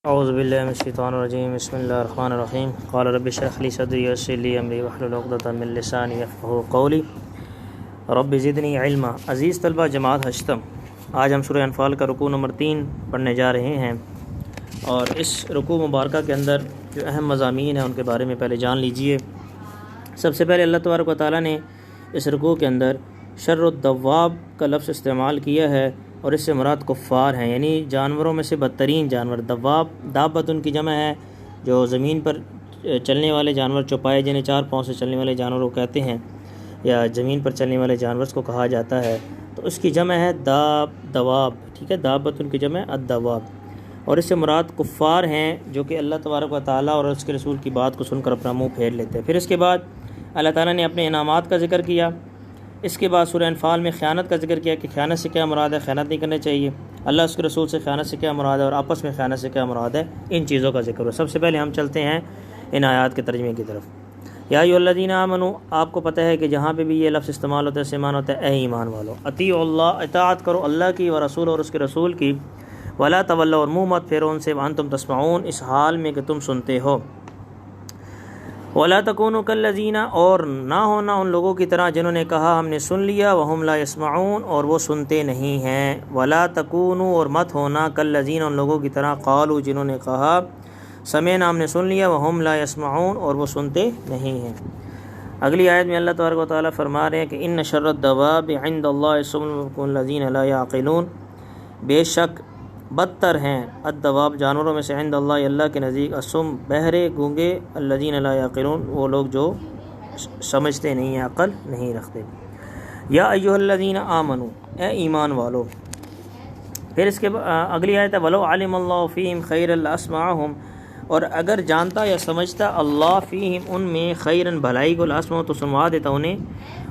اعوذ باللہ من الشیطان الرجیم بسم اللہ الرحمن الرحیم قال رب اشرح لي صدری ویسر لی امری واحلل عقدۃ من لسانی یفقہوا قولی رب زدنی علما۔ عزیز طلبہ جماعت ہشتم، آج ہم سورہ انفال کا رکوع نمبر 3 پڑھنے جا رہے ہیں، اور اس رکوع مبارکہ کے اندر جو اہم مضامین ہیں ان کے بارے میں پہلے جان لیجئے۔ سب سے پہلے اللہ تبارک و تعالیٰ نے اس رکوع کے اندر شر الدواب کا لفظ استعمال کیا ہے، اور اس سے مراد کفار ہیں، یعنی جانوروں میں سے بدترین جانور۔ دواب دابت ان کی جمع ہے، جو زمین پر چلنے والے جانور چوپائے جنہیں 4 پاؤں سے چلنے والے جانوروں کہتے ہیں، یا زمین پر چلنے والے جانور کو کہا جاتا ہے، تو اس کی جمع ہے دواب، ٹھیک ہے، دابت ان کی جمع ہے الدواب، اور اس سے مراد کفار ہیں جو کہ اللہ تبارک و تعالیٰ اور اس کے رسول کی بات کو سن کر اپنا منہ پھیر لیتے ہیں۔ پھر اس کے بعد اللہ تعالیٰ نے اپنے انعامات کا ذکر کیا۔ اس کے بعد سورہ انفال میں خیانت کا ذکر کیا کہ خیانت سے کیا مراد ہے، خیانت نہیں کرنی چاہیے، اللہ اس کے رسول سے خیانت سے کیا مراد ہے، اور آپس میں خیانت سے کیا مراد ہے، ان چیزوں کا ذکر ہو۔ سب سے پہلے ہم چلتے ہیں ان آیات کے ترجمے کی طرف۔ یا ایھا الذین آمنوا، آپ کو پتہ ہے کہ جہاں پہ بھی یہ لفظ استعمال ہوتا ہے اس سے معنی ہوتا ہے اے ایمان والو، اطیعوا اللہ، اطاعت کرو اللہ کی و رسول اور اس کے رسول کی، ولا تولوا، اور منہ مت پھیرو ان سے، وانتم تسمعون، اس حال میں کہ تم سنتے ہو، ولا تکونوا کالذین، اور نہ ہونا ان لوگوں کی طرح جنہوں نے کہا ہم نے سن لیا، وہم لا یسمعون، اور وہ سنتے نہیں ہیں، ولا تکونوا، اور مت ہونا کالذین، ان لوگوں کی طرح قالوا، جنہوں نے کہا سمعنا، ہم نے سن لیا، وہم لا یسمعون، اور وہ سنتے نہیں ہیں۔ اگلی آیت میں اللہ تبارک و تعالیٰ فرما رہے ہیں کہ ان شر الدواب عند اللہ الصم الذین لا یعقلون، بے شک بدتر ہیں الدواب جانوروں میں سے، عند اللہ اللہ کے نزدیک، الصم بہرے گونگے، الذین لا یعقلون وہ لوگ جو سمجھتے نہیں ہیں، عقل نہیں رکھتے۔ یا ایھا الذین آمنوا، اے ایمان والو۔ پھر اس کے اگلی آیت ہے ولو علم اللہ فیہم خیرا لاسمعہم، اور اگر جانتا یا سمجھتا اللہ فیہم ان میں خیرن بھلائی کو، لاسمعہم تو سنوا دیتا انہیں،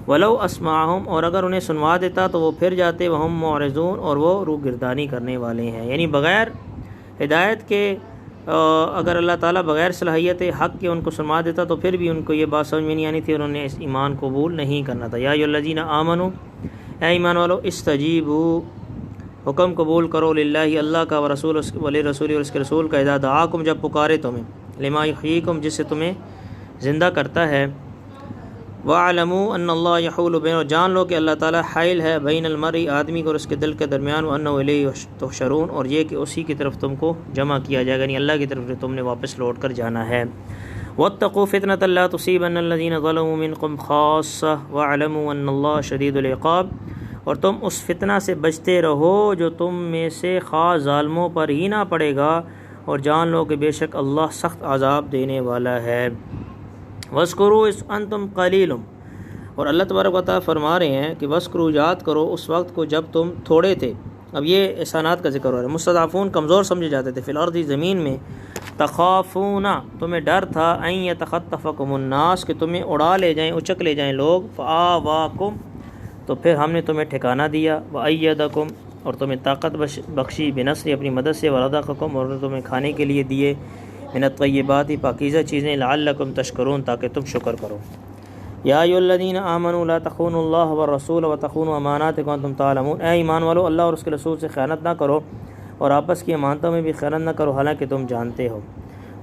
ولو اسمعہم، اور اگر انہیں سنوا دیتا تو وہ پھر جاتے، وہم معرضون، اور وہ روگردانی کرنے والے ہیں، یعنی بغیر ہدایت کے اگر اللہ تعالیٰ بغیر صلاحیت حق کے ان کو سنوا دیتا تو پھر بھی ان کو یہ بات سمجھ میں نہیں آنی تھی، اور انہوں نے اس ایمان قبول نہیں کرنا تھا۔ یا ایھا الذین آمنوا، اے ایمان والو، استجیبوا، حکم قبول کرو، للہ اللہ کا، ورسول ولرسول اور اس کے رسول کا، اذا دعاکم جب پکارے تمہیں، لما یحییکم جس سے تمہیں زندہ کرتا ہے، وَاعْلَمُوا أَنَّ اللَّهَ يَحُولُ بَيْنَ، اور جان لو کہ اللہ تعالیٰ حائل ہے بین المرء آدمی کو اور اس کے دل کے درمیان، وَأَنَّهُ إِلَيْهِ تُحْشَرُونَ، اور یہ کہ اسی کی طرف تم کو جمع کیا جائے گا، یعنی اللہ کی طرف سے تم نے واپس لوٹ کر جانا ہے۔ وَاتَّقُوا فِتْنَةً لَا تُصِيبَنَّ الَّذِينَ ظَلَمُوا مِنكُمْ خَاصَّةً وَاعْلَمُوا أَنَّ اللَّهَ شَدِيدُ الْعِقَابِ، اور تم اس فتنہ سے بچتے رہو جو تم میں سے خاص ظالموں پر ہی نہ پڑے گا، اور جان لو کہ بے شک اللہ سخت عذاب دینے والا ہے۔ وَاذْكُرُوا إِذْ أَنْتُمْ قَلِيلٌ، اور اللہ تبارک و تعالیٰ فرما رہے ہیں کہ وَاذْكُرُوا، یاد کرو اس وقت کو جب تم تھوڑے تھے۔ اب یہ احسانات کا ذکر ہو رہا ہے۔ مستضعفون، کمزور سمجھے جاتے تھے، فی الارض، زمین میں، تخافون، تمہیں ڈر تھا، ان یتخطفکم الناس، کہ تمہیں اڑا لے جائیں، اچک لے جائیں لوگ، فآواکم، تو پھر ہم نے تمہیں ٹھکانہ دیا، وأیدکم، اور تمہیں طاقت بخشی، بنصر، اپنی مدد سے، ورزقکم، اور تمہیں کھانے کے لیے دیے، من الطیبات، پاکیزہ چیزیں، لعلکم تشکرون، تاکہ تم شکر کرو۔ یا ایھا الذین آمنوا لا تخونوا اللہ والرسول وتخونوا اماناتکم وانتم تعلمون، اے ایمان والو، اللہ اور اس کے رسول سے خیانت نہ کرو، اور آپس کی امانتوں میں بھی خیانت نہ کرو، حالانکہ تم جانتے ہو۔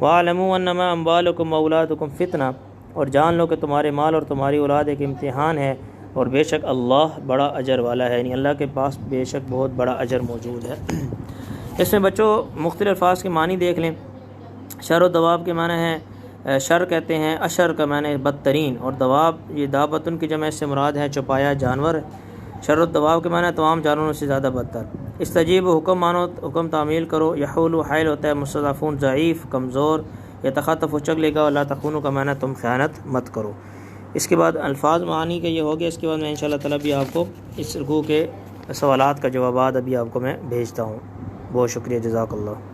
واعلموا انما اموالکم واولادکم فتنہ، اور جان لو کہ تمہارے مال اور تمہاری اولاد ایک امتحان ہے، اور بے شک اللہ بڑا اجر والا ہے، یعنی اللہ کے پاس بے شک بہت بڑا اجر موجود ہے۔ اس میں بچوں مختلف الفاظ کے معنی دیکھ لیں۔ شر و دواب کے معنی ہیں، شر کہتے ہیں، اشر کا معنی بدترین، اور دواب یہ دابتن کی جمع، اس سے مراد ہے چوپایا جانور۔ شر الدواب کے معنی تمام جانوروں سے زیادہ بدتر۔ استجیب، حکم مانو، حکم تعمیل کرو۔ یحول، حائل ہوتا ہے مستضعفون، ضعیف، کمزور۔ یتخطف، اچک لے گا۔ لا تخونوا کا معنی تم خیانت مت کرو۔ اس کے بعد الفاظ معانی کا یہ ہو گیا۔ اس کے بعد میں انشاءاللہ تعالیٰ بھی آپ کو اس رکوع کے سوالات کا جوابات ابھی آپ کو میں بھیجتا ہوں۔ بہت شکریہ، جزاک اللہ۔